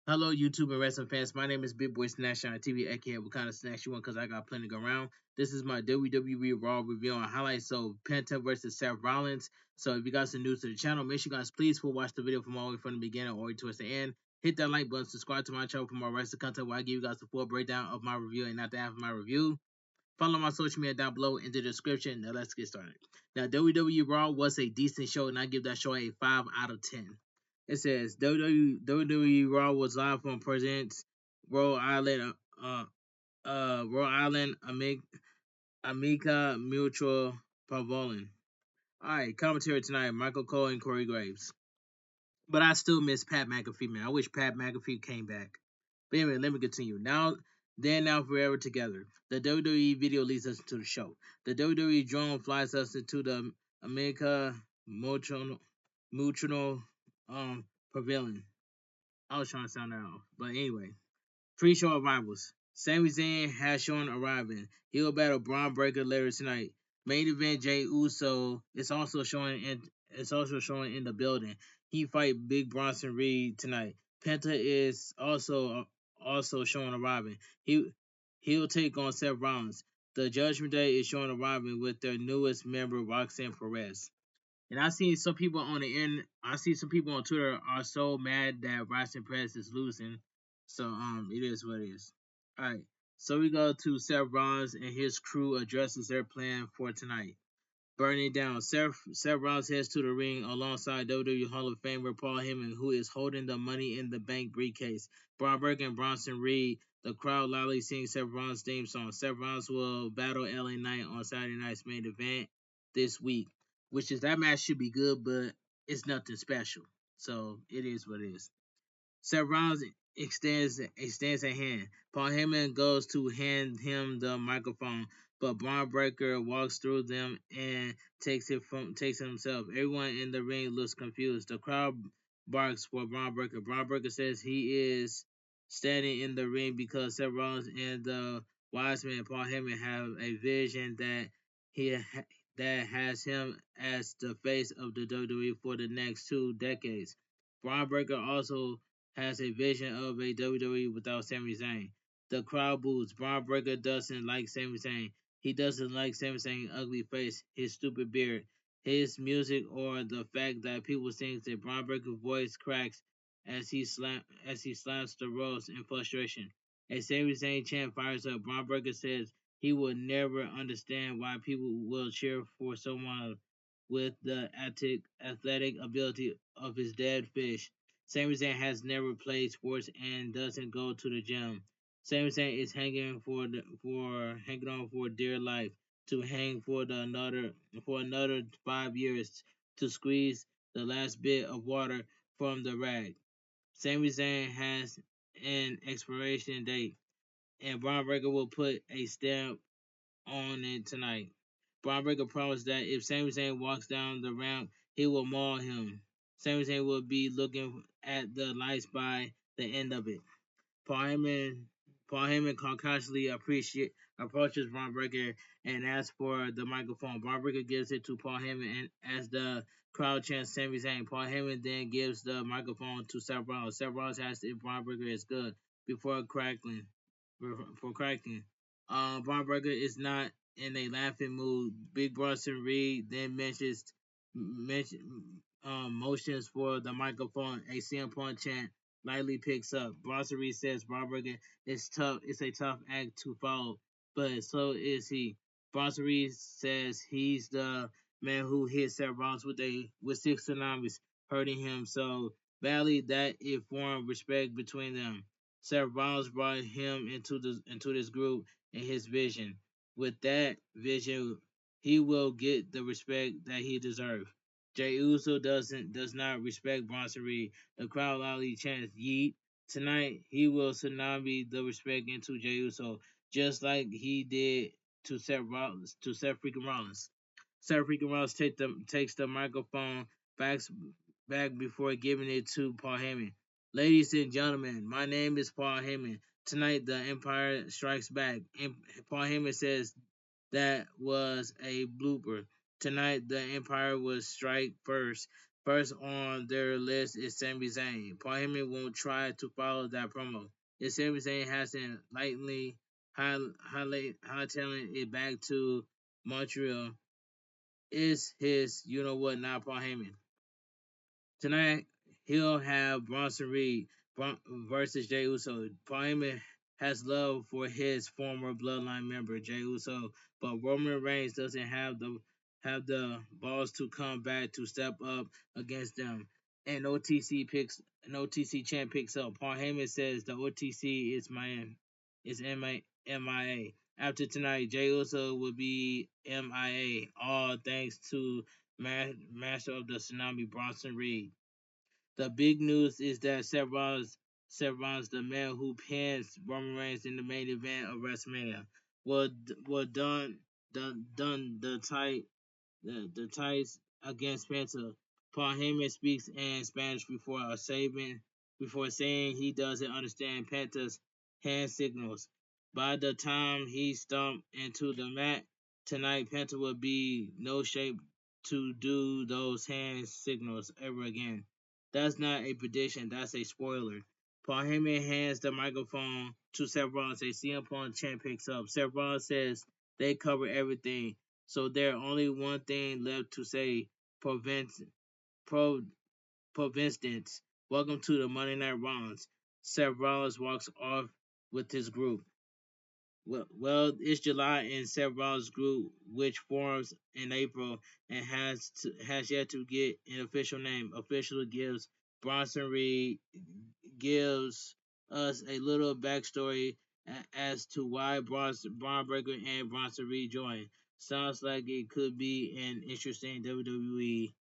Hello, YouTube and wrestling fans. My name is Big Boy Snatch on TV, aka what kind of snacks you want, because I got plenty to go around. This is my WWE Raw review on highlights. So, Penta versus Seth Rollins. So, if you guys are new to the channel, make sure you guys please full watch the video from all the way from the beginning all the way towards the end. Hit that like button, subscribe to my channel for more wrestling content where I give you guys the full breakdown of my review and not the half of my review. Follow my social media down below in the description. Now, let's get started. Now, WWE Raw was a decent show, and I give that show a 5 out of 10. It says WWE Raw was live from Presents Rhode Island, Rhode Island, Amica Mutual Pavilion. All right, commentary tonight: Michael Cole and Corey Graves. But I still miss Pat McAfee, man. I wish Pat McAfee came back. But anyway, let me continue. Now, forever together. The WWE video leads us to the show. The WWE drone flies us into the Amica Mutual Pavilion. I was trying to sound that off. But anyway, pre-show arrivals. Sami Zayn has shown arriving. He'll battle Braun Breaker later tonight. Main event Jey Uso is also showing in the building. He fight Big Bronson Reed tonight. Penta is also showing arriving. He'll take on Seth Rollins. The Judgment Day is showing arriving with their newest member Roxanne Perez. And I see some people on Twitter are so mad that Roxanne Perez is losing. So it is what it is. Alright. So we go to Seth Rollins and his crew addresses their plan for tonight. Burning it down. Seth Rollins heads to the ring alongside WWE Hall of Famer Paul Heyman, who is holding the Money in the Bank briefcase. Braun Breaker and Bronson Reed. The crowd loudly sings Seth Rollins' theme song. Seth Rollins will battle LA Knight on Saturday night's main event this week, which is that match should be good, but it's nothing special. So it is what it is. Seth Rollins extends a hand. Paul Heyman goes to hand him the microphone, but Braun Breaker walks through them and takes it himself. Everyone in the ring looks confused. The crowd barks for Braun Breaker. Braun Breaker says he is standing in the ring because Seth Rollins and the wise man Paul Heyman have a vision he that has him as the face of the WWE for the next 2 decades. Braun Breaker also has a vision of a WWE without Sami Zayn. The crowd boos. Braun Breaker doesn't like Sami Zayn. He doesn't like Sami Zayn's ugly face, his stupid beard, his music, or the fact that people think that Braun Breaker's voice cracks as he slaps the ropes in frustration. A Sami Zayn chant fires up. Braun Breaker says he will never understand why people will cheer for someone with the athletic ability of his dead fish. Sami Zayn has never played sports and doesn't go to the gym. Sami Zayn is hanging on for dear life to hang for another 5 years to squeeze the last bit of water from the rag. Sami Zayn has an expiration date, and Braun Breaker will put a stamp on it tonight. Braun Breaker promised that if Sami Zayn walks down the ramp, he will maul him. Sami Zayn will be looking at the lights by the end of it. Paul Heyman, Paul Heyman cautiously approaches Braun Breaker and asks for the microphone. Braun Breaker gives it to Paul Heyman, and as the crowd chants Sami Zayn, Paul Heyman then gives the microphone to Seth Rollins. Seth Rollins asks if Braun Breaker is good before crackling. Before cracking. Braun Breaker is not in a laughing mood. Big Bronson Reed then motions for the microphone. A CM Punk chant lightly picks up. Bronson Reed says Braun Breaker is tough. It's a tough act to follow, but so is he. Bronson Reed says he's the man who hit Seth Rollins with 6 tsunamis, hurting him so badly that it formed respect between them. Seth Rollins brought him into this group in his vision. With that vision, he will get the respect that he deserves. Jey Uso does not respect Bronson Reed. The crowd loudly chants "Yeet." Tonight, he will tsunami the respect into Jey Uso, just like he did to Seth freaking Rollins. Seth freaking Rollins takes the microphone back back before giving it to Paul Heyman. Ladies and gentlemen, my name is Paul Heyman. Tonight, the Empire strikes back. Paul Heyman says that was a blooper. Tonight, the Empire will strike first. First on their list is Sami Zayn. Paul Heyman won't try to follow that promo. If Sami Zayn hasn't lightly hightailing it back to Montreal, is his you know what now Paul Heyman. Tonight he'll have Bronson Reed versus Jey Uso. Paul Heyman has love for his former bloodline member Jey Uso, but Roman Reigns doesn't have the balls to come back to step up against them. And OTC champ picks up. Paul Heyman says the OTC is MIA. After tonight, Jey Uso will be MIA. All thanks to master of the tsunami Bronson Reed. The big news is that Seth Rollins, the man who pins Roman Reigns in the main event of WrestleMania, will done the tights against Penta. Paul Heyman speaks in Spanish before saying he doesn't understand Penta's hand signals. By the time he stomped into the mat tonight, Penta will be no shape to do those hand signals ever again. That's not a prediction, that's a spoiler. Paul Heyman hands the microphone to Seth Rollins. A CM Punk chant picks up. Seth Rollins says they cover everything. So there only one thing left to say. Prevent, pro, Providence. Welcome to the Monday Night Rollins. Seth Rollins walks off with his group. It's July and Seth Rollins' group, which forms in April and has yet to get an official name, officially Bronson Reed gives us a little backstory as to why Braun Breaker and Bronson Reed joined. Sounds like it could be an interesting WWE.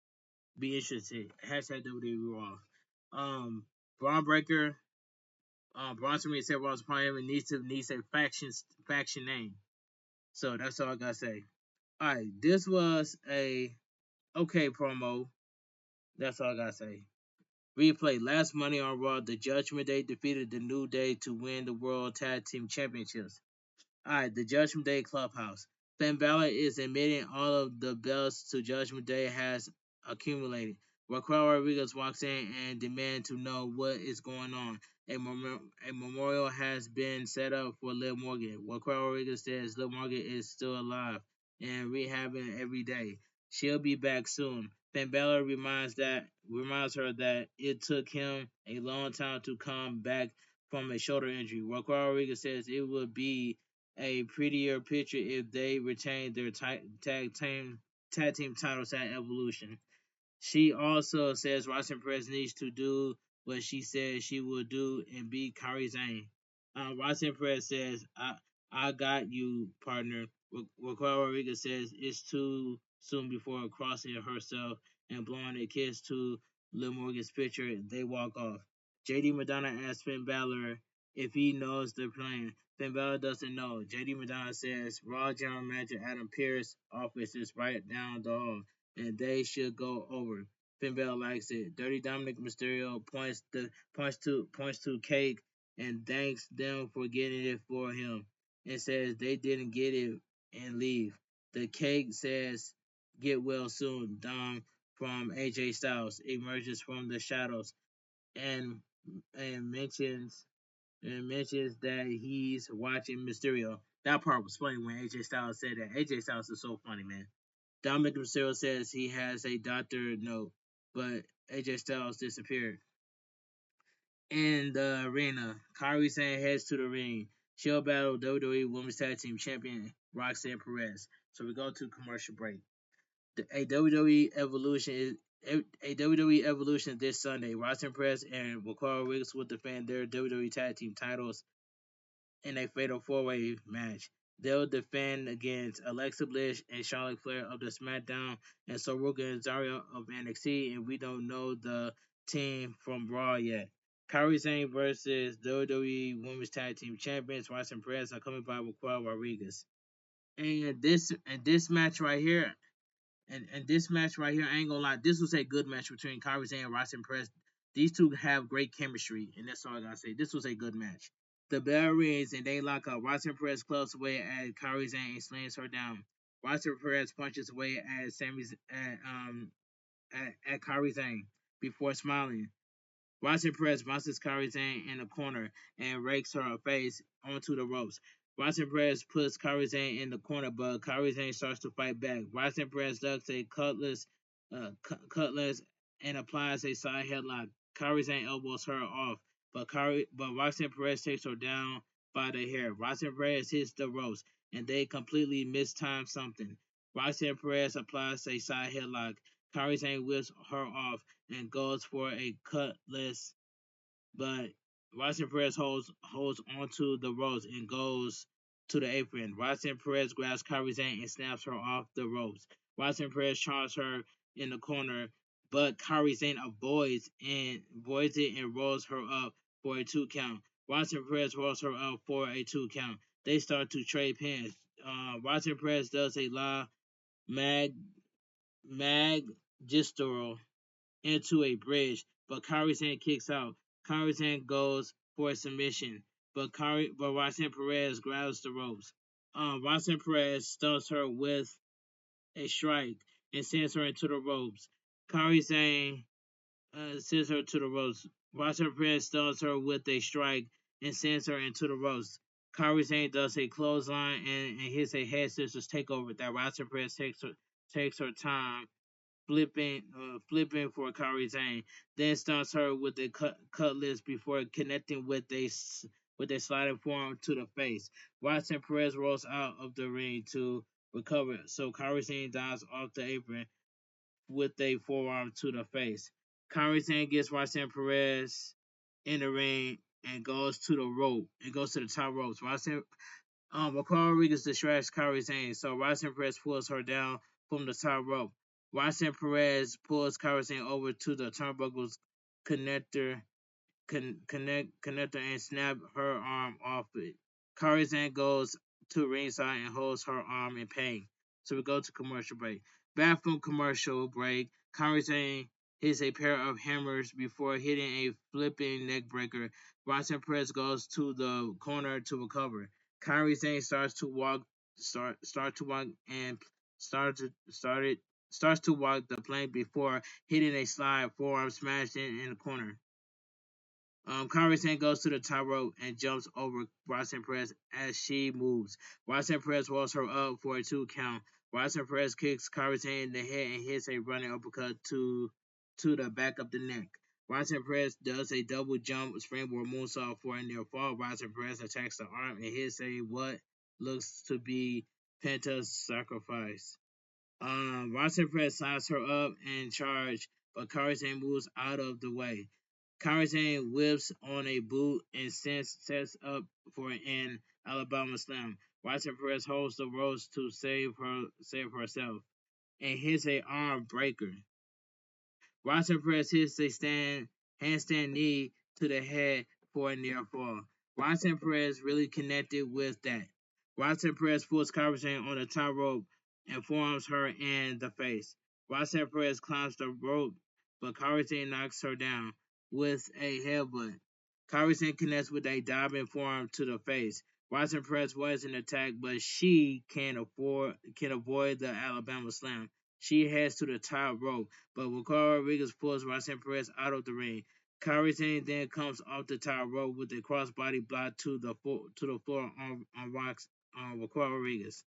Be interested. Hashtag WWE Raw. Braun Breaker, Bronson Reed, Seth Rollins, Prime needs a faction name. So that's all I gotta say. All right, this was a okay promo. That's all I gotta say. Replay. Last Monday on Raw, the Judgment Day defeated the New Day to win the World Tag Team Championships. Alright, the Judgment Day Clubhouse. Finn Balor is admitting all of the belts to Judgment Day has accumulated. Raquel Rodriguez walks in and demands to know what is going on. A memorial has been set up for Liv Morgan. Raquel Rodriguez says Liv Morgan is still alive and rehabbing every day. She'll be back soon. Finn Balor reminds her that it took him a long time to come back from a shoulder injury. Raquel Rodriguez says it would be a prettier picture if they retained their tag team titles at Evolution. She also says Roxanne Perez needs to do what she said she would do and beat Kairi Sane. Roxanne Perez says, I got you, partner. Raquel Rodriguez says it's too soon before crossing herself and blowing a kiss to Liv Morgan's picture. They walk off. JD Madonna asks Finn Balor if he knows the plan. Finn Balor doesn't know. JD Madonna says Raw General Manager Adam Pearce's office is right down the hall and they should go over. Finn Balor likes it. Dirty Dominic Mysterio points to Cake and thanks them for getting it for him and says they didn't get it and leave. The Cake says get well soon. Dom from AJ Styles emerges from the shadows and and mentions that he's watching Mysterio. That part was funny when AJ Styles said that. AJ Styles is so funny, man. Dominic Mysterio says he has a doctor note, but AJ Styles disappeared. In the arena, Kairi Sane heads to the ring. She'll battle WWE Women's Tag Team Champion Roxanne Perez. So we go to commercial break. A WWE Evolution this Sunday. Roxanne Perez and Raquel Rodriguez will defend their WWE Tag Team titles in a fatal four-way match. They'll defend against Alexa Bliss and Charlotte Flair of the SmackDown and Soroka and Zarya of NXT, and we don't know the team from Raw yet. Kairi Sane versus WWE Women's Tag Team Champions Roxanne Perez are coming by Raquel Rodriguez. And this match right here, I ain't gonna lie, this was a good match between Kairi Sane and Roxanne Perez. These two have great chemistry, and that's all I gotta say. This was a good match. The bell rings and they lock up. Roxanne Perez clubs away at Kairi Sane and slams her down. Roxanne Perez punches away at at Kairi Sane before smiling. Roxanne Perez bounces Kairi Sane in the corner and rakes her face onto the ropes. Roxanne Perez puts Kairi Sane in the corner, but Kairi Sane starts to fight back. Roxanne Perez ducks a cutlass and applies a side headlock. Kairi Sane elbows her off, but Roxanne Perez takes her down by the hair. Roxanne Perez hits the ropes, and they completely mistime something. Roxanne Perez applies a side headlock. Kairi Sane whips her off and goes for a cutlass, but Roxanne Perez holds onto the ropes and goes to the apron. Roxanne Perez grabs Kairi Sane and snaps her off the ropes. Roxanne Perez charges her in the corner, but Kairi Sane avoids it and rolls her up for a 2 count. Roxanne Perez rolls her up for a 2 count. They start to trade pins. Roxanne Perez does a La Mag Magistral into a bridge, but Kairi's hand kicks out. Kairi's hand goes for a submission, but Roxanne Perez grabs the ropes. Roxanne Perez stuns her with a strike and sends her into the ropes. Kairi Sane sends her to the ropes. Roxanne Perez stuns her with a strike and sends her into the ropes. Kairi Sane does a clothesline and hits a head scissors takeover that Roxanne Perez takes her time flipping for Kairi Sane, then stunts her with a cutlass before connecting with a sliding forearm to the face. Roxanne Perez rolls out of the ring to recover, so Kairi Sane dives off the apron with a forearm to the face. Kairi Sane gets Roxanne Perez in the ring and goes to the rope. It goes to the top ropes. Raquel Rodriguez distracts Kairi Sane, so Roxanne Perez pulls her down from the top rope. Roxanne Perez pulls Kairi Sane over to the turnbuckles connector, connector and snap her arm off it. Kairi Sane goes to ringside and holds her arm in pain. So we go to commercial break. Back from commercial break, Kairi Sane hits a pair of hammers before hitting a flipping neck breaker. Roxanne Perez goes to the corner to recover. Kairi Sane start to walk and starts to walk the plank before hitting a slide forearm smash in the corner. Kairi Sane goes to the top rope and jumps over Roxanne Perez as she moves. Roxanne Perez rolls her up for a 2 count. Roxanne Perez kicks Kairi Sane in the head and hits a running uppercut to the back of the neck. Roxanne Perez does a double jump springboard moonsault for a near fall. Roxanne Perez attacks the arm and hits a what looks to be Penta's sacrifice. Roxanne Perez slides her up and charge, but Kairi Sane moves out of the way. Kairi Sane whips on a boot and sets up for an Alabama slam. Roxanne Perez holds the ropes to save herself and hits a arm breaker. Roxanne Perez hits a handstand knee to the head for a near fall. Roxanne Perez really connected with that. Roxanne Perez pulls Kairi Sane on the top rope and forearms her in the face. Roxanne Perez climbs the rope, but Kairi Sane knocks her down with a headbutt. Kairi Sane connects with a diving forearm to the face. Roxanne Perez was an attack, but she can avoid the Alabama slam. She heads to the top rope, but Raquel Rodriguez pulls Roxanne Perez out of the ring. Kairi Sane then comes off the top rope with a crossbody block to the floor on Raquel Rodriguez.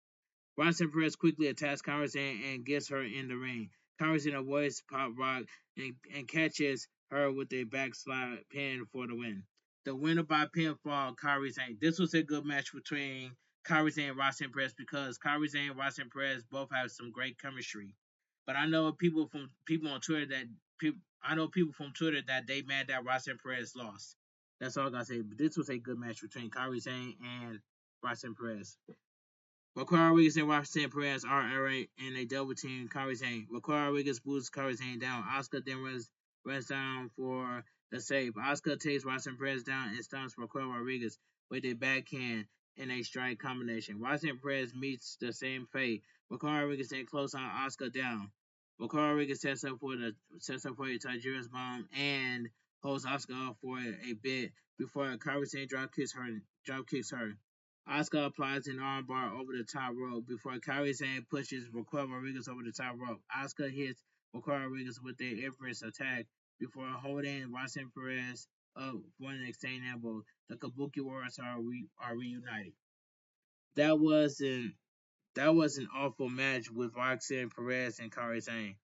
Roxanne Perez quickly attacks Kairi Sane and gets her in the ring. Kairi Sane avoids Pop Rock and catches her with a backslide pin for the win. The winner by pinfall, Kairi Sane. This was a good match between Kairi Sane and Roxanne Perez because Kairi Sane and Roxanne Perez both have some great chemistry. But I know people on Twitter that I know people from Twitter that they mad that Roxanne Perez lost. That's all I gotta say. But this was a good match between Kairi Sane and Roxanne Perez. Raquel Rodriguez and Roxanne Perez are in a double team Kairi Sane. Raquel Rodriguez boosts Kairi Sane down. Oscar then runs down for the save. Oscar takes Roxanne Perez down and stomps Raquel Rodriguez with a backhand in a strike combination. Roxanne Perez meets the same fate. Raquel Rodriguez then close on Oscar down. Raquel Rodriguez sets up for a Tajira's bomb and holds Oscar off for a bit before Kairi Sane drop kicks her. Asuka applies an armbar over the top rope before Kairi Sane pushes Raquel Rodriguez over the top rope. Asuka hits Wakara Wiggins with their Empress attack before holding Roxanne Perez up for an extended elbow. The Kabuki Warriors are reunited. That was an that was an awful match with Roxanne Perez and Kairi Sane.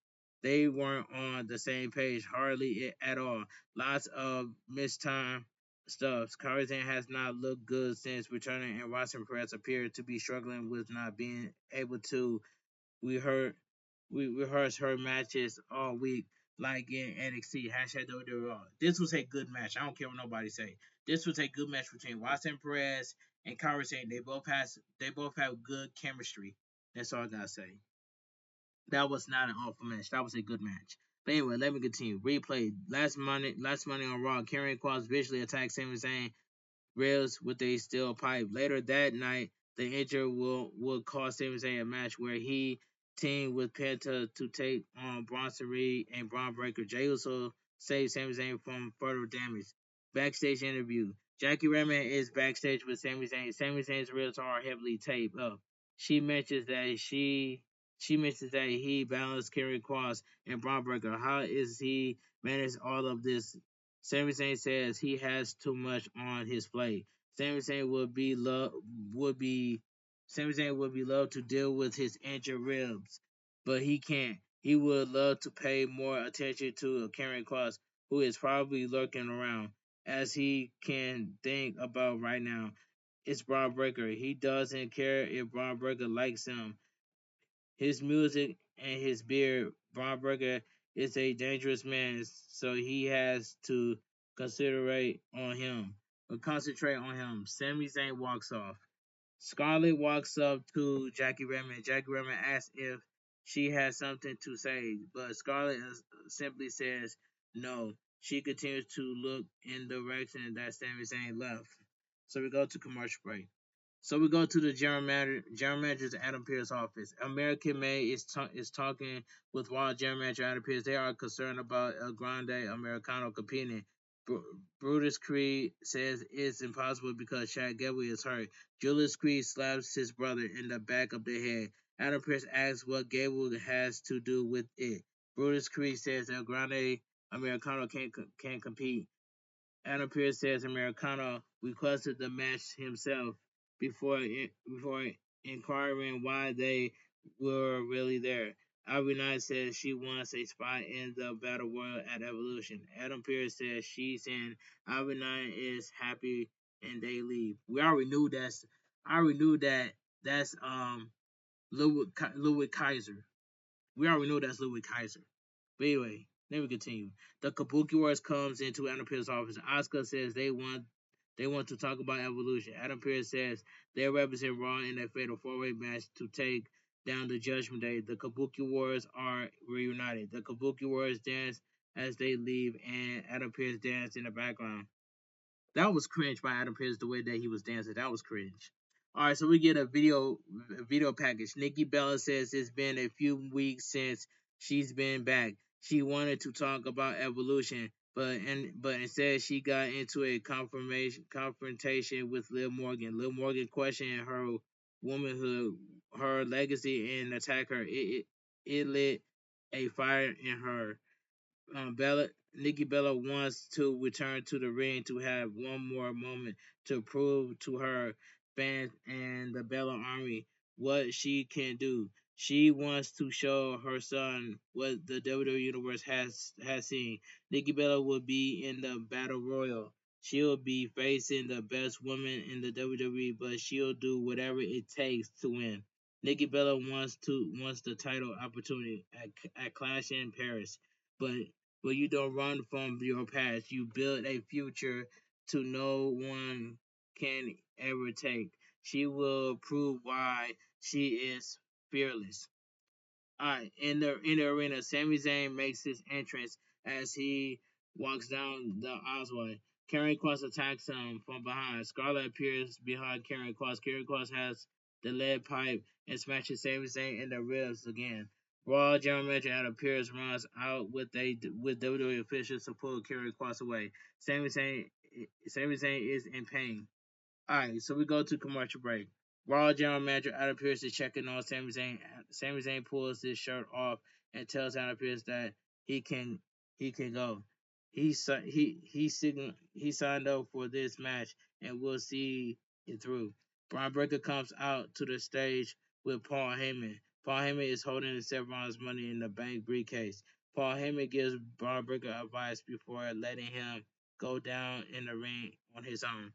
They weren't on the same page hardly at all. Lots of mistime stuff. Kairi Sane has not looked good since returning, and Roxanne Perez appeared to be struggling with not being able to. We heard we rehearsed her matches all week, like in NXT. Hashtag WWE. This was a good match. I don't care what nobody say. This was a good match between Roxanne Perez and Kairi Sane. They both have good chemistry. That's all I gotta say. That was not an awful match. That was a good match. But anyway, let me continue. Replay. Last Monday on Raw, Karrion Cross visually attacked Sami Zayn rails with a steel pipe. Later that night, the injury will cost Sami Zayn a match where he teamed with Penta to take on Bronson Reed and Braun Breaker. Jey Uso saved Sami Zayn from further damage. Backstage interview. Jackie Redman is backstage with Sami Zayn. Sami Zayn's ribs are heavily taped up. She mentions that she mentions that he balanced Karrion Cross and Braun Breaker. How is he manage all of this? Sami Zayn says he has too much on his plate. Sami Zayn would be Sami Zayn would be loved to deal with his injured ribs, but he can't. He would love to pay more attention to Karrion Cross, who is probably lurking around, as he can think about right now. It's Braun Breaker. He doesn't care if Braun Breaker likes him. His music and his beard. Braun Breaker is a dangerous man, so he has to concentrate on him. Sami Zayn walks off. Scarlett walks up to Jackie Redmond. Jackie Redmond asks if she has something to say, but Scarlett simply says no. She continues to look in the direction that Sami Zayn left. So we go to commercial break. So we go to the general manager's Adam Pearce's office. American May is talking with Raw general manager Adam Pearce. They are concerned about El Grande Americano competing. Brutus Creed says it's impossible because Chad Gable is hurt. Julius Creed slaps his brother in the back of the head. Adam Pearce asks what Gable has to do with it. Brutus Creed says El Grande Americano can't compete. Adam Pearce says Americano requested the match himself before inquiring why they were really there. Ivy Knight says she wants a spot in the Battle Royal at Evolution. Adam Pearce says she's in. Ivy Knight is happy and they leave. We already knew that's. I already knew that that's Ludwig Kaiser. We already know that's Ludwig Kaiser. But anyway, let me continue. The Kabuki Wars comes into Adam Pearce's office. Asuka says they want to talk about evolution. Adam Pearce says they represent Raw in a fatal four-way match to take down the Judgment Day. The Kabuki Warriors are reunited. The Kabuki Warriors dance as they leave, and Adam Pearce dances in the background. That was cringe by Adam Pearce, the way that he was dancing. That was cringe. All right, so we get a video package. Nikki Bella says it's been a few weeks since she's been back. She wanted to talk about evolution, but instead she got into a confrontation with Liv Morgan. Liv Morgan questioned her womanhood, her legacy, and attacked her. It lit a fire in her. Nikki Bella wants to return to the ring to have one more moment to prove to her fans and the Bella Army what she can do. She wants to show her son what the WWE Universe has seen. Nikki Bella will be in the Battle Royal. She'll be facing the best woman in the WWE, but she'll do whatever it takes to win. Nikki Bella wants the title opportunity at Clash in Paris, but you don't run from your past. You build a future to no one can ever take. She will prove why she is fearless. Alright, in the arena, Sami Zayn makes his entrance as he walks down the aisle. Karrion Cross attacks him from behind. Scarlett appears behind Karrion Cross. Karrion Cross has the lead pipe and smashes Sami Zayn in the ribs again. Raw General Manager Adam Pearce runs out with WWE officials to pull Karrion Cross away. Sami Zayn is in pain. Alright, so we go to commercial break. Raw General Manager Adam Pearce is checking on Sami Zayn. Sami Zayn pulls his shirt off and tells Adam Pearce that he can he can go. He signed up for this match and will see it through. Braun Breaker comes out to the stage with Paul Heyman. Paul Heyman is holding the Seth Rollins Money in the Bank briefcase. Paul Heyman gives Braun Breaker advice before letting him go down in the ring on his own.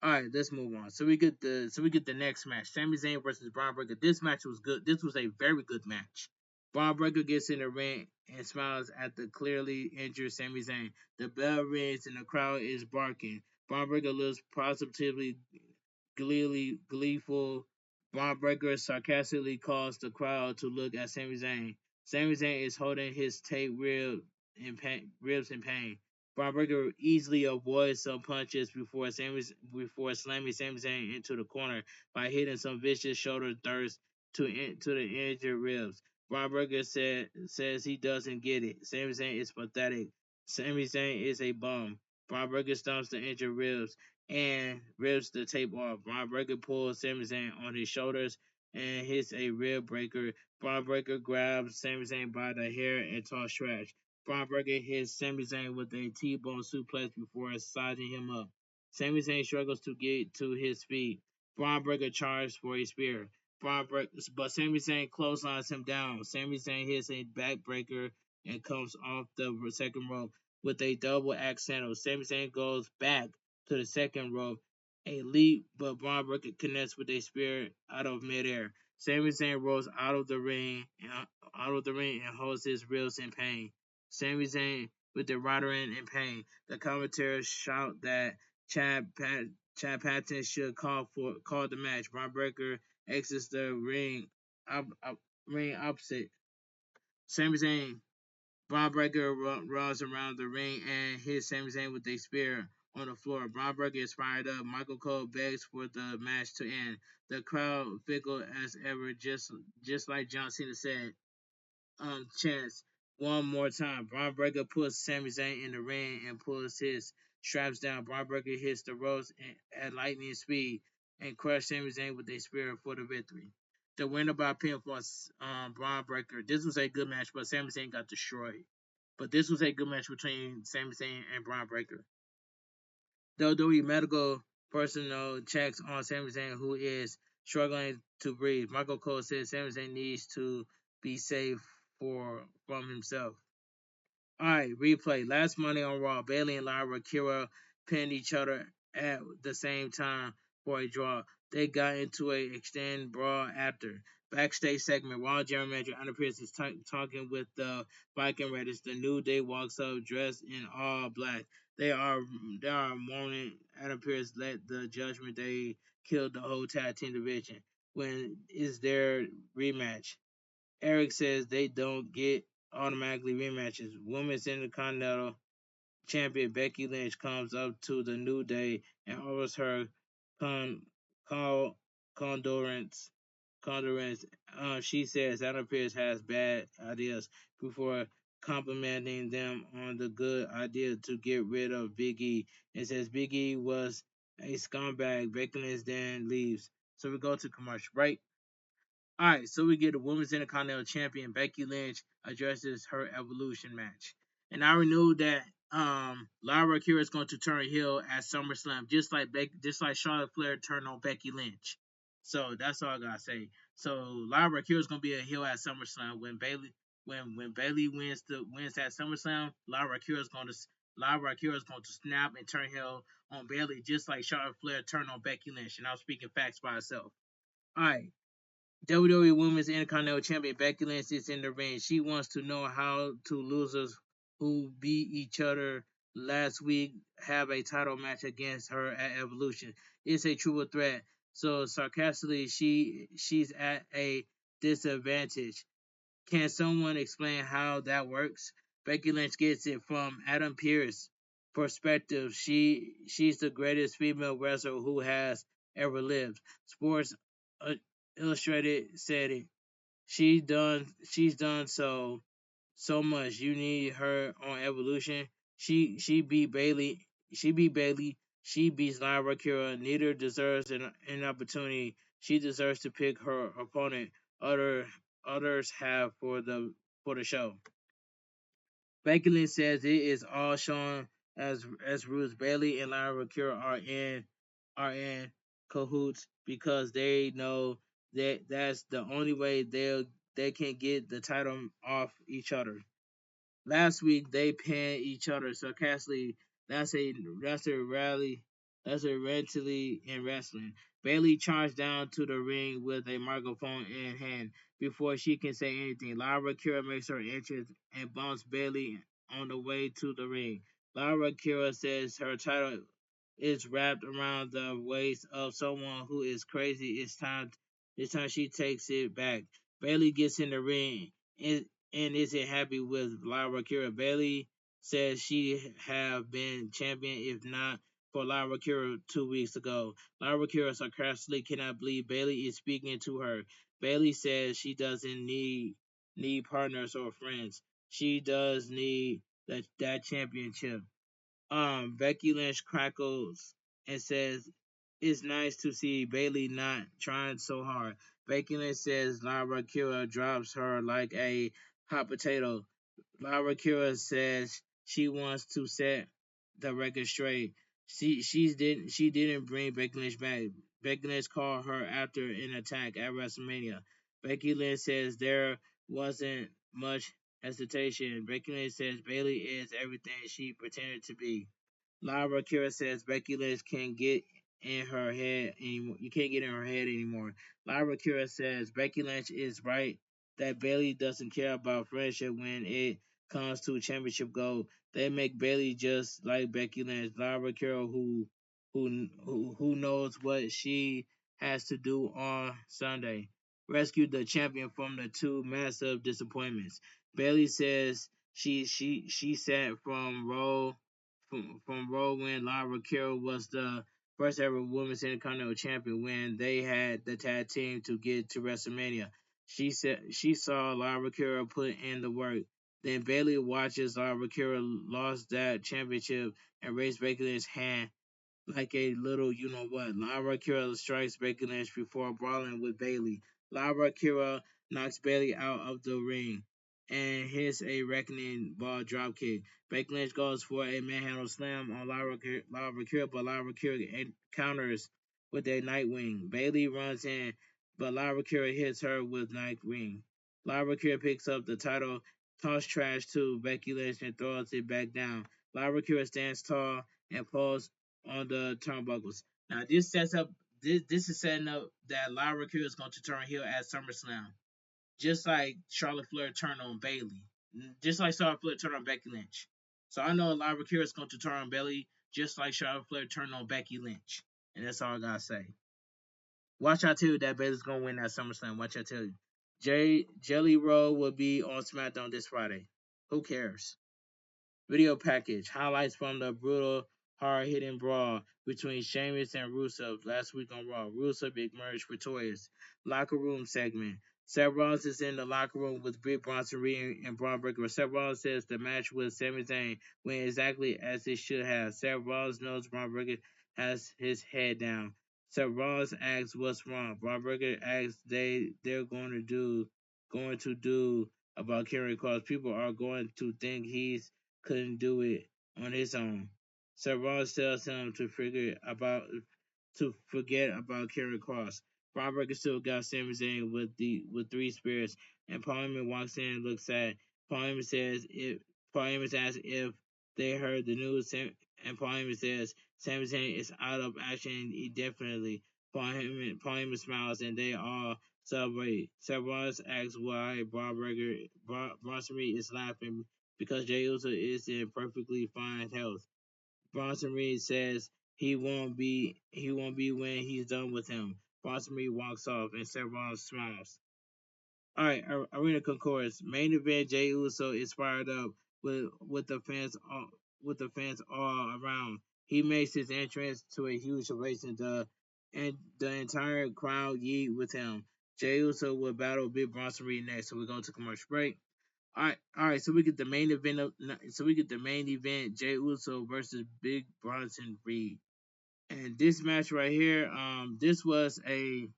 All right, let's move on. So we get the next match: Sami Zayn versus Braun Breaker. This match was good. This was a very good match. Braun Breaker gets in the ring and smiles at the clearly injured Sami Zayn. The bell rings and the crowd is barking. Braun Breaker looks positively gleeful. Braun Breaker sarcastically calls the crowd to look at Sami Zayn. Sami Zayn is holding his tape ribs in pain. Braun Breaker easily avoids some punches before slamming Sami Zayn into the corner by hitting some vicious shoulder thrusts to the injured ribs. Braun Breaker says he doesn't get it. Sami Zayn is pathetic. Sami Zayn is a bum. Braun Breaker stomps the injured ribs and rips the tape off. Braun Breaker pulls Sami Zayn on his shoulders and hits a rib breaker. Braun Breaker grabs Sami Zayn by the hair and toss trash. Braun Breaker hits Sami Zayn with a T-bone suplex before sizing him up. Sami Zayn struggles to get to his feet. Braun Breaker charges for a spear. But Sami Zayn clotheslines him down. Sami Zayn hits a backbreaker and comes off the second rope with a double axe handle. Sami Zayn goes back to the second rope, a leap, but Braun Breaker connects with a spear out of midair. Sami Zayn rolls out of the ring and holds his ribs in pain. Sami Zayn with the rider in pain. The commentators shout that Chad Patton should call the match. Braun Breaker exits the ring opposite. Sami Zayn Braun Breaker runs around the ring and hits Sami Zayn with a spear on the floor. Braun Breaker is fired up. Michael Cole begs for the match to end. The crowd fickle as ever, just like John Cena said. Chance one more time. Braun Breaker puts Sami Zayn in the ring and pulls his straps down. Braun Breaker hits the ropes at lightning speed and crushes Sami Zayn with a spear for the victory. The winner by pinfall, Braun Breaker. This was a good match, but Sami Zayn got destroyed. But this was a good match between Sami Zayn and Braun Breaker. WWE medical personnel checks on Sami Zayn, who is struggling to breathe. Michael Cole says Sami Zayn needs to be safe from himself. Alright, replay. Last Monday on Raw, Bayley and Lyra Kira pinned each other at the same time for a draw. They got into a extended brawl after. Backstage segment, Raw General Manager Anna Pierce is talking with the Viking Raiders. The New Day walks up dressed in all black. They are mourning. Anna Pierce let the Judgment Day kill the whole tag team division. When is their rematch? Eric says they don't get automatically rematches. Women's Intercontinental Champion Becky Lynch comes up to the New Day and offers her con, con, condolence. Condolence. She says Adam Pearce has bad ideas before complimenting them on the good idea to get rid of Big E. It says Big E was a scumbag. Becky Lynch then leaves. So we go to commercial break. All right, so we get a Women's Intercontinental Champion Becky Lynch addresses her Evolution match, and I already knew that Lyra Kira is going to turn heel at SummerSlam, just like Charlotte Flair turned on Becky Lynch. So that's all I gotta say. So Lyra Kira is going to be a heel at SummerSlam when Bayley wins at SummerSlam. Lyra Kira is going to snap and turn heel on Bayley, just like Charlotte Flair turned on Becky Lynch. And I'm speaking facts by herself. All right. WWE Women's Intercontinental Champion Becky Lynch is in the ring. She wants to know how two losers who beat each other last week have a title match against her at Evolution. It's a triple threat. So sarcastically, she's at a disadvantage. Can someone explain how that works? Becky Lynch gets it from Adam Pearce perspective. She's the greatest female wrestler who has ever lived. Sports uh, Illustrated said it. She's done so much. You need her on Evolution. She beat Bayley. She beat Bayley. She beats Lyra Kira. Neither deserves an opportunity. She deserves to pick her opponent. Other others have for the show. Becky Lynch says it is all shown as Ruth Bailey and Lyra Cure are in cahoots because they know that that's the only way they can get the title off each other. Last week they pinned each other sarcastically. That's a that's a rally that's a rarity in wrestling. Bailey charged down to the ring with a microphone in hand before she can say anything. Lyra Kira makes her entrance and bumps Bailey on the way to the ring. Lyra Kira says her title is wrapped around the waist of someone who is crazy. It's time she takes it back. Bailey gets in the ring and isn't happy with Lyra Kira. Bailey says she have been champion if not for Lyra Kira 2 weeks ago. Lyra Kira sarcastically cannot believe Bailey is speaking to her. Bailey says she doesn't need partners or friends. She does need that championship. Becky Lynch crackles and says it's nice to see Bailey not trying so hard. Becky Lynch says Lyra Kira drops her like a hot potato. Lyra Kira says she wants to set the record straight. She didn't bring Becky Lynch back. Becky Lynch called her after an attack at WrestleMania. Becky Lynch says there wasn't much hesitation. Becky Lynch says Bailey is everything she pretended to be. Lyra Kira says Becky Lynch can't get in her head anymore. You can't get in her head anymore. Lyra Kira says Becky Lynch is right that Bailey doesn't care about friendship when it comes to championship gold. They make Bailey just like Becky Lynch. Lyra Kira, who knows what she has to do on Sunday, rescued the champion from the two massive disappointments. Bailey says she sat from Raw when Lyra Carroll was the first ever women's Intercontinental Champion when they had the tag team to get to WrestleMania. She said she saw Lyra Carroll put in the work. Then Bailey watches Lyra Carroll lost that championship and raised Baker's hand like a little you know what. Lyra Kira strikes Becky Lynch before brawling with Bailey. Lyra Kira knocks Bailey out of the ring and hits a reckoning ball dropkick. Becky Lynch goes for a manhandle slam on Lyra Kira, but Lyra Kira counters with a Nightwing. Bailey runs in, but Lyra Kira hits her with Nightwing. Lyra Kira picks up the title, toss trash to Becky Lynch, and throws it back down. Lyra Kira stands tall and pulls on the turnbuckles. Now this is setting up that Lyra Q is going to turn heel at SummerSlam, just like Charlotte Flair turned on Bailey, just like Charlotte Flair turned on Becky Lynch. So I know Lyra Q is going to turn on Bailey, just like Charlotte Flair turned on Becky Lynch, and that's all I gotta say. Watch I tell you that Bailey's gonna win that SummerSlam. Watch I tell you. Jelly Roll will be on SmackDown this Friday. Who cares? Video package highlights from the brutal, hard-hitting brawl between Sheamus and Rusev last week on Raw. Rusev emerged victorious. Locker room segment. Seth Rollins is in the locker room with Big Bronson Reed and Braun Breaker. Seth Rollins says the match with Sami Zayn went exactly as it should have. Seth Rollins knows Braun Breaker has his head down. Seth Rollins asks what's wrong. Braun Breaker asks they're going to do about Karrion Kross. People are going to think he's couldn't do it on his own. So Ross tells him to forget about Karrion Kross. Robert still got Sami Zayn with three spears, and Paul Heyman walks in and looks at. Paul Heyman says if Paul Heyman asks if they heard the news, and Paul Heyman says Sami Zayn is out of action indefinitely. Paul Heyman smiles and they all celebrate. Seth Rollins asks why Bronson Reed is laughing because Jey Uso is in perfectly fine health. Bronson Reed says he won't be when he's done with him. Bronson Reed walks off and Seth Rollins smiles. Alright, Arena Concourse. Main event Jey Uso is fired up with the fans all around. He makes his entrance to a huge ovation. The entire crowd yeet with him. Jey Uso will battle Big Bronson Reed next. So we're going to commercial break. All right. So we get the main event. Jey Uso versus Big Bronson Reed, and this match right here. This was a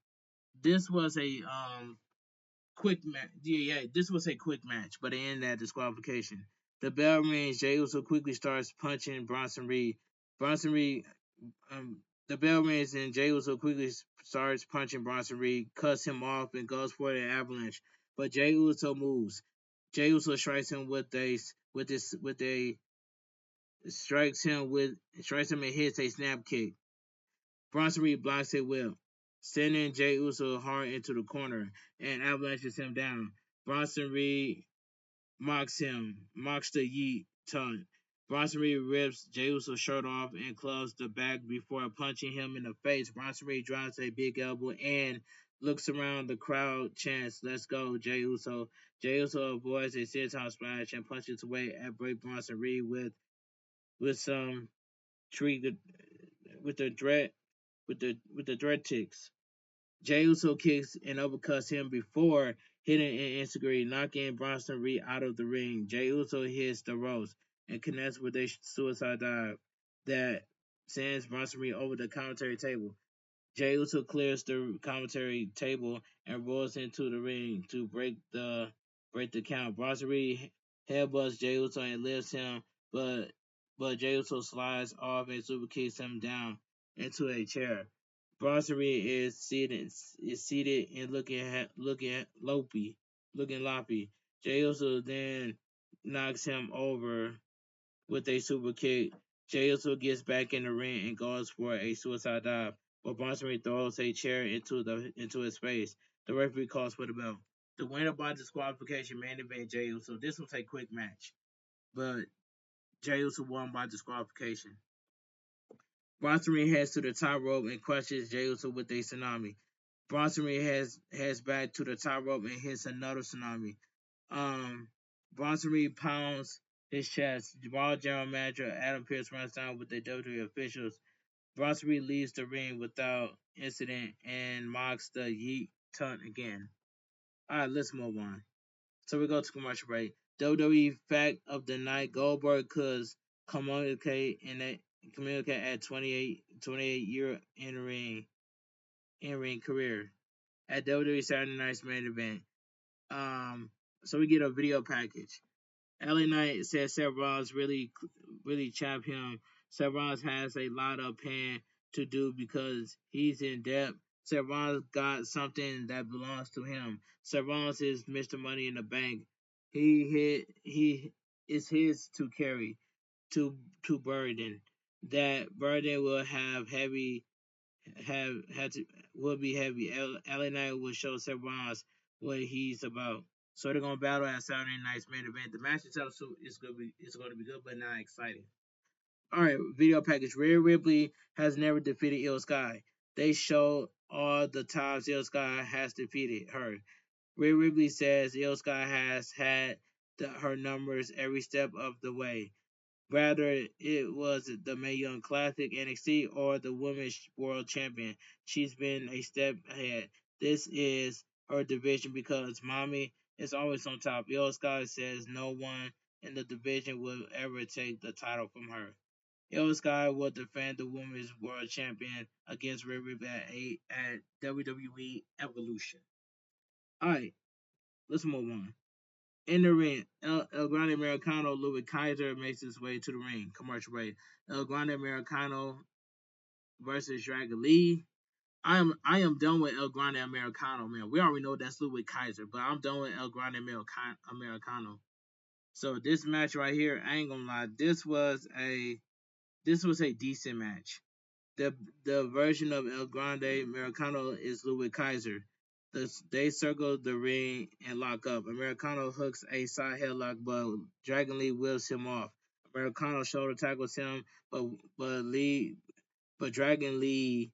quick match. Yeah, this was a quick match, but it ended at disqualification. The bell rings. Jey Uso quickly starts punching Bronson Reed. Bronson Reed, the bell rings and Jey Uso quickly starts punching Bronson Reed, cuts him off, and goes for the avalanche. But Jey Uso moves. Jey Uso strikes him with a strikes him and hits a snap kick. Bronson Reed blocks it well, sending Jey Uso hard into the corner and avalanches him down. Bronson Reed mocks the yeet taunt. Bronson Reed rips Jey Uso's shirt off and clubs the back before punching him in the face. Bronson Reed drops a big elbow and looks around the crowd, chants, "Let's go, Jey Uso." Jey Uso avoids a senton splash and punches away at break Bronson Reed with some treat with the dread with the dread ticks. Jey Uso kicks and uppercuts him before hitting an Instagram, knocking Bronson Reed out of the ring. Jey Uso hits the ropes and connects with a suicide dive that sends Bronson Reed over the commentary table. Jey Uso clears the commentary table and rolls into the ring to break the count. Bronson Reed headbutts Jey Uso and lifts him, but Jey Uso slides off and super kicks him down into a chair. Bronson Reed is seated and looking loppy. Jey Uso then knocks him over with a super kick. Jey Uso gets back in the ring and goes for a suicide dive, but Bronson Reed throws a chair into his face. The referee calls for the bell. The winner by disqualification main event Jey Uso. This was a quick match, but Jey Uso won by disqualification. Bronson Reed heads to the top rope and crushes Jey Uso with a tsunami. Bronson Reed heads back to the top rope and hits another tsunami. Um, Bronson Reed pounds his chest. Raw General Manager Adam Pearce runs down with the WWE officials. Bronson Reed leaves the ring without incident and mocks the yeet taunt again. Alright, let's move on. So we go to commercial break. WWE fact of the night: Goldberg could communicate at 28 year in ring career at WWE Saturday Night's main event. So we get a video package. LA Knight says Seth Rollins really chapped him. Seth Rollins has a lot of pain to do because he's in debt. Seth Rollins got something that belongs to him. Seth Rollins is Mr. Money in the Bank. He is his to carry, to burden. That burden will have to will be heavy. LA Knight will show Seth Rollins what he's about. So they're gonna battle at Saturday night's main event. The match itself is gonna be good, but not exciting. All right, video package. Rhea Ripley has never defeated Io Sky. They show all the times Io Sky has defeated her. Rhea Ripley says Io Sky has had her numbers every step of the way. Whether it was the Mae Young Classic, NXT, or the Women's World Champion, she's been a step ahead. This is her division because Mommy is always on top. Io Sky says no one in the division will ever take the title from her. Io Sky will defend the Women's World Champion against Rhea Ripley at WWE Evolution. Alright, let's move on. In the ring, El Grande Americano Louis Kaiser makes his way to the ring. Commercial break. El Grande Americano versus Dragon Lee. I am done with El Grande Americano, man. We already know that's Louis Kaiser, but I'm done with El Grande Americano. So this match right here, I ain't gonna lie, this was a decent match. The version of El Grande Americano is Louis Kaiser. They circle the ring and lock up. Americano hooks a side headlock, but Dragon Lee whips him off. Americano shoulder tackles him, but Dragon Lee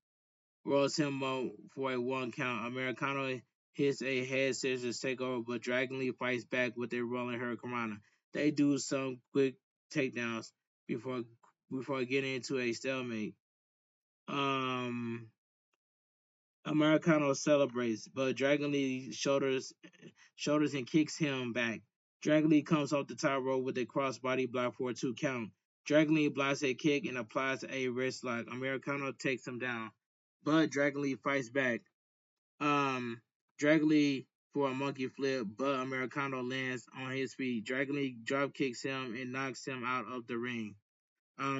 rolls him up for a 1 count. Americano hits a head scissors takeover, but Dragon Lee fights back with a rolling hurricanrana. They do some quick takedowns before getting into a stalemate. Um, Americano celebrates, but Dragon Lee shoulders and kicks him back. Dragon Lee comes off the top rope with a crossbody block for a 2 count. Dragon Lee blocks a kick and applies a wrist lock. Americano takes him down, but Dragon Lee fights back. Um, Dragon Lee for a monkey flip, but Americano lands on his feet. Dragon Lee drop kicks him and knocks him out of the ring.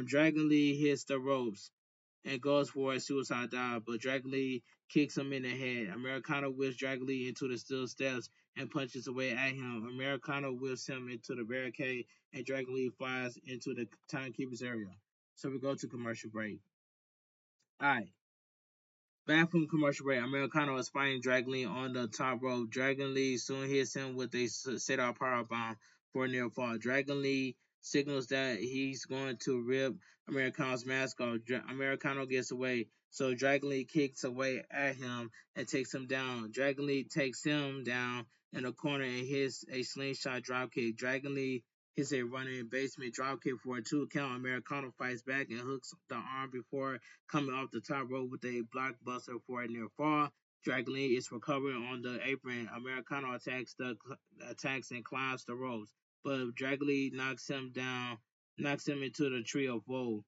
Dragon Lee hits the ropes and goes for a suicide dive, but Dragon Lee kicks him in the head. Americano whips Dragon Lee into the steel steps and punches away at him. Americano whips him into the barricade, and Dragon Lee flies into the timekeeper's area. So we go to commercial break. Alright, back from commercial break, Americano is fighting Dragon Lee on the top rope. Dragon Lee soon hits him with a set-out power bomb for a near fall. Dragon Lee signals that he's going to rip Americano's mask off. Americano gets away, so Dragon Lee kicks away at him and takes him down. Dragon Lee takes him down in the corner and hits a slingshot dropkick. Dragon Lee hits a running basement dropkick for a 2 count. Americano fights back and hooks the arm before coming off the top rope with a blockbuster for a near fall. Dragon Lee is recovering on the apron. Americano attacks and climbs the ropes, but Dragon Lee knocks him into the tree of woe.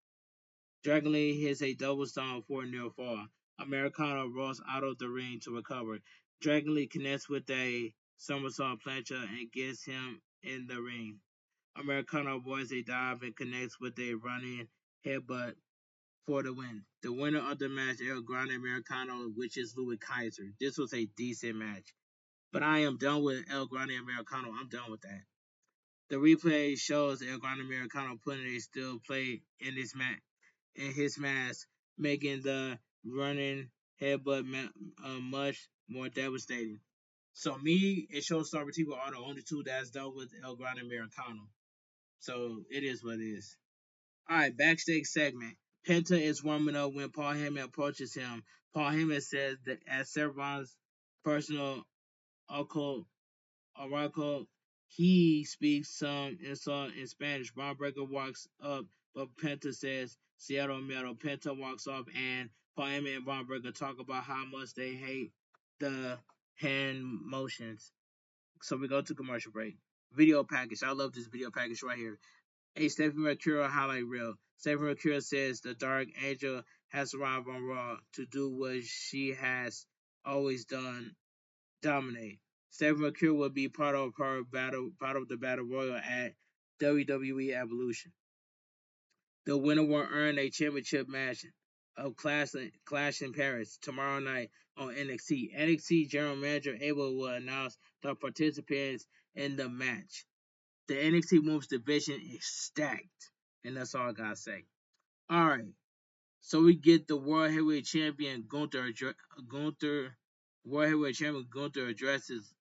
Dragon Lee hits a double stomp for a near fall. Americano rolls out of the ring to recover. Dragon Lee connects with a somersault plancha and gets him in the ring. Americano avoids a dive and connects with a running headbutt for the win. The winner of the match, El Grande Americano, which is Louis Kaiser. This was a decent match. But I am done with El Grande Americano. I'm done with that. The replay shows El Grande Americano putting a steel plate in his mask, making the running headbutt much more devastating. So me and Showstar Retivo are the only two that's done with El Grande Americano. So it is what it is. Alright, backstage segment. Penta is warming up when Paul Heyman approaches him. Paul Heyman says that as Sevron's personal oracle, he speaks some insult in Spanish. Braun Breaker walks up, but Penta says Seattle Metal. Penta walks off, and Paul Heyman and Braun Breaker talk about how much they hate the hand motions. So we go to commercial break. Video package. I love this video package right here. A Stephanie Mercurio highlight reel. Stephanie Mercurio says the Dark Angel has arrived on Raw to do what she has always done, dominate. Stephanie Mercurio will be part of the Battle Royal at WWE Evolution. The winner will earn a championship match of Clash in Paris tomorrow night on NXT. NXT General Manager Abel will announce the participants in the match. The NXT Women's division is stacked, and that's all I gotta say. All right, so we get the World Heavyweight Champion World Heavyweight Champion Gunther addresses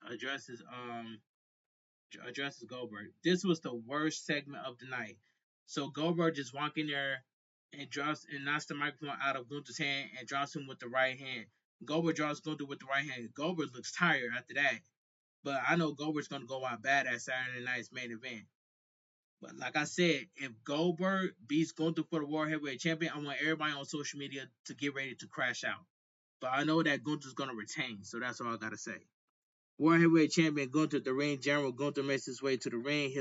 Goldberg. This was the worst segment of the night. So Goldberg just walks in there and knocks the microphone out of Gunther's hand and drops him with the right hand. Goldberg drops Gunther with the right hand. Goldberg looks tired after that, but I know Goldberg's gonna go out bad at Saturday night's main event. But like I said, if Goldberg beats Gunther for the World Heavyweight Champion, I want everybody on social media to get ready to crash out. But I know that Gunther's gonna retain, so that's all I gotta say. World Heavyweight Champion Gunther, the ring general Gunther makes his way to the ring.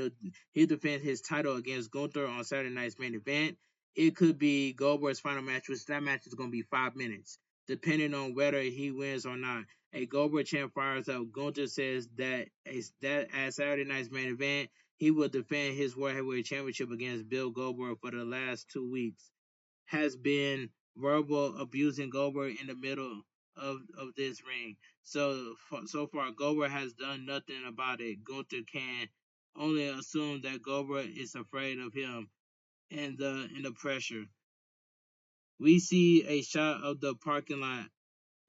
He'll defend his title against Gunther on Saturday night's main event. It could be Goldberg's final match, which that match is gonna be 5 minutes, depending on whether he wins or not. A Goldberg champ fires up. Gunther says that at Saturday night's main event, he will defend his World Heavyweight Championship against Bill Goldberg for the last 2 weeks. Has been verbal abusing Goldberg in the middle of this ring. So far, Goldberg has done nothing about it. Gunther can only assume that Goldberg is afraid of him and the pressure. We see a shot of the parking lot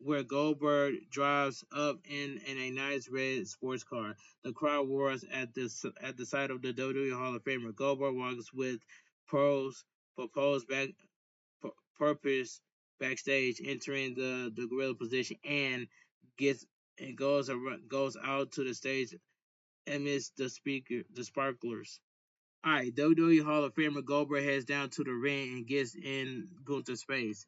where Goldberg drives up in a nice red sports car. The crowd roars at the sight of the WWE Hall of Famer. Goldberg walks with proposed purpose backstage, entering the gorilla position, and goes out to the stage amidst the sparklers. All right, WWE Hall of Famer Goldberg heads down to the ring and gets in Gunther's face.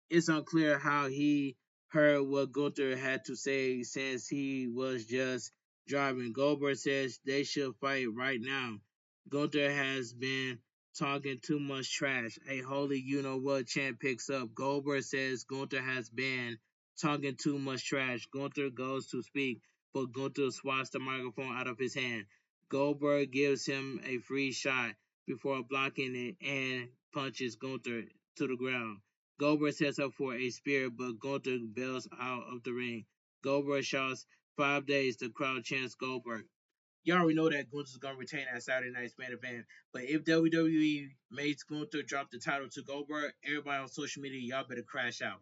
It's unclear how he heard what Gunther had to say since he was just driving. Goldberg says they should fight right now. Gunther has been talking too much trash. A holy you-know-what chant picks up. Goldberg says Gunther has been talking too much trash. Gunther goes to speak, but Gunther swats the microphone out of his hand. Goldberg gives him a free shot before blocking it and punches Gunther to the ground. Goldberg sets up for a spear, but Gunther bails out of the ring. Goldberg shouts 5 days. The crowd chants Goldberg. You already know that Gunther's gonna retain that Saturday night's main event. But if WWE makes Gunther drop the title to Goldberg, everybody on social media, y'all better crash out.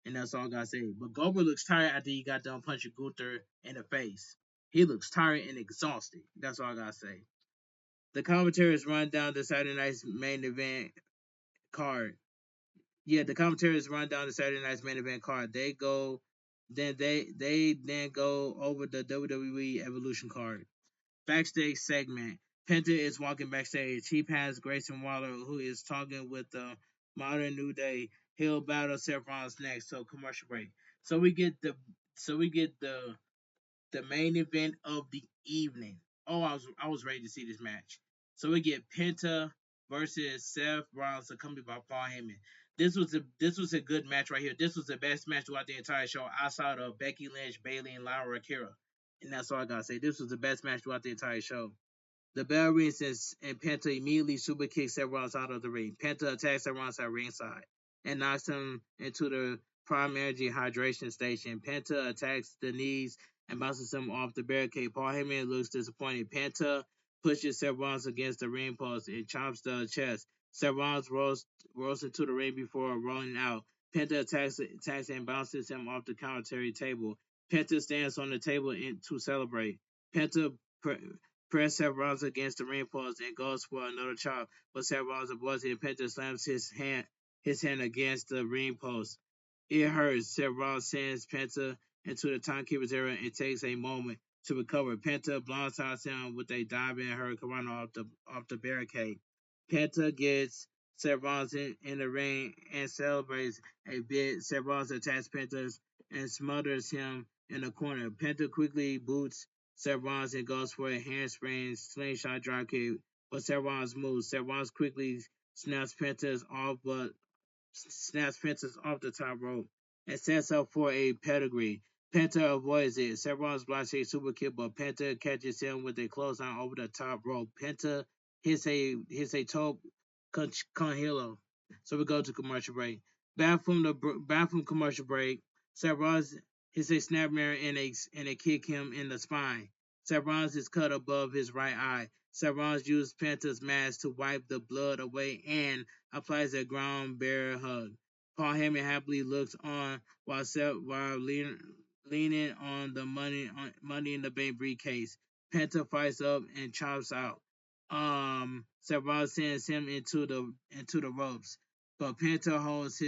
And that's all I gotta say. But Goldberg looks tired after he got done punching Gunther in the face. He looks tired and exhausted. That's all I gotta say. The commentators run down the Saturday night's main event card. Yeah, the commentators run down the Saturday night's main event card. They then go over the WWE Evolution card. Backstage segment. Penta is walking backstage. He passes Grayson Waller, who is talking with the Modern New Day. He'll battle Seth Rollins next. So commercial break. So we get the so we get the main event of the evening. Oh, I was ready to see this match. So we get Penta versus Seth Rollins, accompanied by Paul Heyman. This was a good match right here. This was the best match throughout the entire show, outside of Becky Lynch, Bayley, and Lyra Akira. And that's all I gotta say. This was the best match throughout the entire show. The bell rings and Penta immediately super kicks Seth Rollins out of the ring. Penta attacks Seth Rollins at ringside and knocks him into the Prime Energy hydration station. Penta attacks the knees and bounces him off the barricade. Paul Heyman looks disappointed. Penta pushes Seth Rollins against the ring post and chops the chest. Seth Rollins rolls into the ring before rolling out. Penta attacks and bounces him off the commentary table. Penta stands on the table to celebrate. Penta press Seth Rollins against the ring post and goes for another chop, but Seth Rollins avoids it and Penta slams his hand against the ring post. It hurts. Seth Rollins sends Penta into the timekeeper's area and takes a moment to recover. Penta blindsides him with a diving hurricane off the barricade. Penta gets Seth Rollins in the ring and celebrates a bit. Seth Rollins attacks Penta and smothers him in the corner. Penta quickly boots Seth Rollins and goes for a handspring slingshot dropkick, but Seth Rollins moves. Seth Rollins quickly snaps Penta's off, but snaps Penta's off the top rope and sets up for a pedigree. Penta avoids it. Seth Rollins blocks a super kick, but Penta catches him with a clothesline over the top rope. Penta hits a toe con. So we go to commercial break. Back from commercial break, Seth Rollins hits a snapmare and a kick him in the spine. Seth Rollins is cut above his right eye. Seth Rollins used Penta's mask to wipe the blood away and applies a ground bear hug. Paul Heyman happily looks on while leaning on the money in the bank briefcase. Penta fights up and chops out. Seth Rollins sends him into the ropes, but Penta holds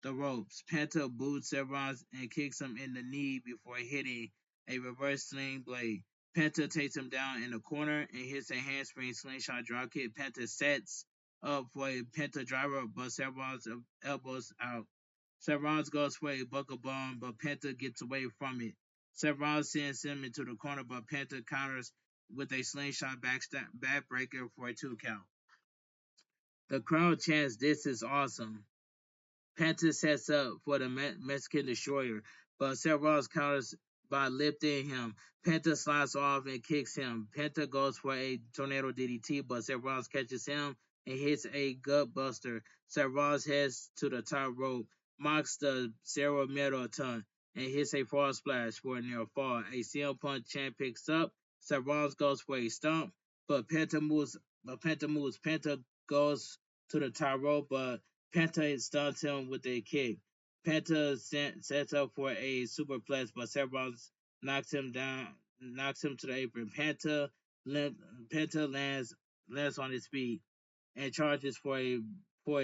the ropes. Penta boots Seth Rollins and kicks him in the knee before hitting a reverse sling blade. Penta takes him down in the corner and hits a handspring slingshot dropkick. Penta sets up for a Penta driver, but Seth Rollins elbows out. Seth Rollins goes for a buckle bomb, but Penta gets away from it. Seth Rollins sends him into the corner, but Penta counters with a slingshot backbreaker for a 2 count. The crowd chants, "This is awesome." Penta sets up for the Mexican Destroyer, but Seth Rollins counters by lifting him. Penta slides off and kicks him. Penta goes for a tornado DDT, but Seth Rollins catches him and hits a gut buster. Seth Rollins heads to the top rope, mocks the Sarah Middleton, and hits a fall splash for a near fall. A CM Punk chant picks up. Seth Rollins goes for a stomp, but Penta moves. Penta goes to the top rope, but Penta stuns him with a kick. Penta sets up for a superplex, but Seth Rollins knocks him to the apron. Penta lands on his feet and charges for a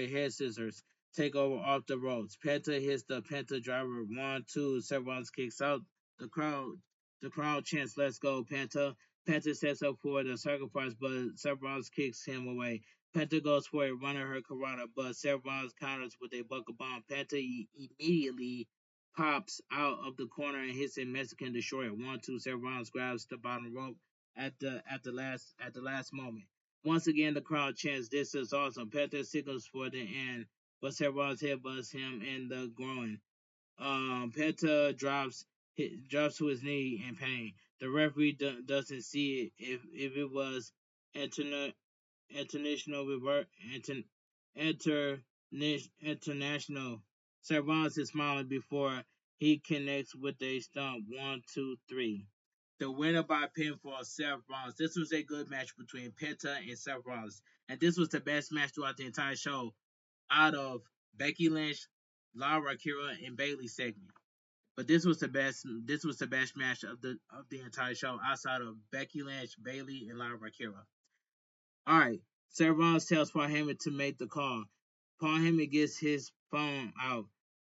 head scissors takeover off the ropes. Penta hits the Penta driver 1, 2. Seth Rollins kicks out. The crowd the crowd chants "Let's go, Penta." Penta sets up for the sacrifice, but Seth Rollins kicks him away. Penta goes for a runner hurricanrana, but Seth Rollins counters with a buckle bomb. Penta immediately pops out of the corner and hits a Mexican destroyer. 1, 2. Seth Rollins grabs the bottom rope at the last moment. Once again, the crowd chants, "This is awesome." Penta signals for the end, but Seth Rollins headbutts him in the groin. Penta drops drops to his knee in pain. The referee doesn't see it. If it was interna- international revert inter, international. Servants is smiling before he connects with a stump. 1, 2, 3. The winner by pinfall, Seth Rollins. This was a good match between Penta and Seth Rollins, and this was the best match throughout the entire show out of Becky Lynch, Lara Kira, and Bailey segment. But this was the best. This was the best match of the entire show outside of Becky Lynch, Bailey, and Lara Kira. All right. Seth Rollins tells Paul Heyman to make the call. Paul Heyman gets his phone out.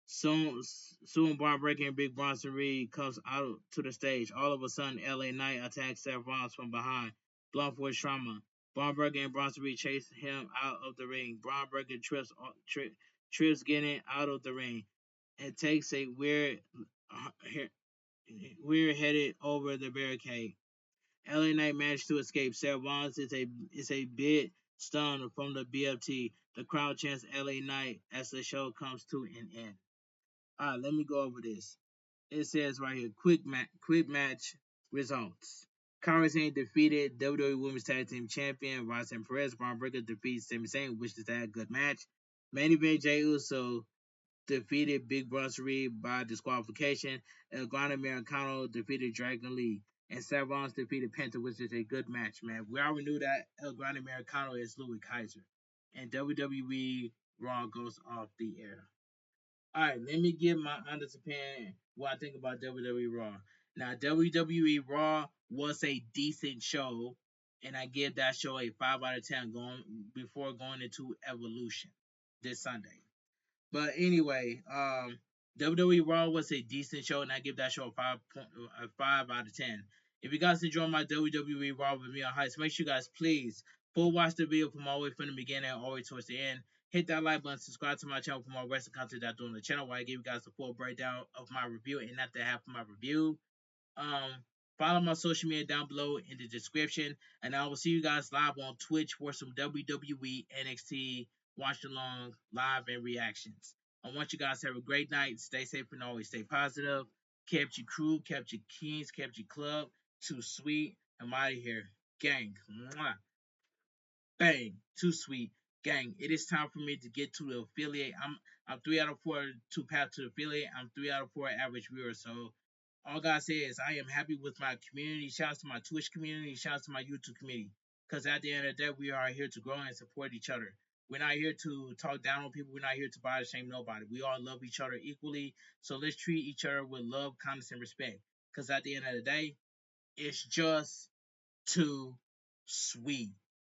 Soon, Braun Breaker and Big Bronson Reed comes out to the stage. All of a sudden, LA Knight attacks Seth Rollins from behind. Blunt force trauma. Braun Breaker and Bronson Reed chase him out of the ring. Braun Breaker trips getting out of the ring and takes a uh, weird headed over the barricade. LA Knight managed to escape. Seth Rollins is a bit stunned from the BFT. The crowd chants LA Knight as the show comes to an end. All right, let me go over this. It says right here, quick match results. Kairi Sane defeated WWE Women's Tag Team Champion Roxanne Perez. Braun Breaker defeats Sami Zayn, which is a good match. Main event Jey Uso defeated Big Bronson Reed by disqualification. El Grande Americano defeated Dragon Lee. And Seth Rollins defeated Penta, which is a good match, man. We already knew that El Grande Americano is Louis Kaiser. And WWE Raw goes off the air. Alright, let me give my honest opinion what I think about WWE Raw. Now, WWE Raw was a decent show, and I give that show a 5 out of 10 before going into Evolution this Sunday. But anyway, WWE Raw was a decent show, and I give that show a 5 out of 10. If you guys enjoy my WWE Raw with me on Heights, make sure you guys please full watch the video from all the way from the beginning all the way towards the end. Hit that like button, subscribe to my channel for more wrestling content that I do on the channel, where I give you guys a full breakdown of my review and not the half of my review. Um, Follow my social media down below in the description, and I will see you guys live on Twitch for some WWE NXT watch along live and reactions. I want you guys to have a great night. Stay safe and always stay positive. Kept your crew, kept your kings, kept your club. Too sweet. I'm out of here. Gang. Mwah. Bang. Too sweet. Gang. It is time for me to get to the affiliate. I'm 3 out of 4 to path to the affiliate. I'm 3 out of 4 average viewers. So all God says is I am happy with my community. Shout out to my Twitch community. Shout out to my YouTube community. Because at the end of the day, we are here to grow and support each other. We're not here to talk down on people. We're not here to body shame nobody. We all love each other equally. So let's treat each other with love, kindness, and respect. Because at the end of the day, it's just too sweet.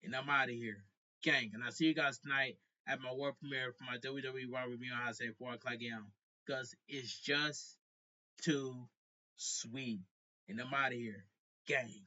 And I'm out of here. Gang. And I'll see you guys tonight at my world premiere for my WWE Raw review on how to say 4 o'clock a.m. Because it's just too sweet. And I'm out of here. Gang.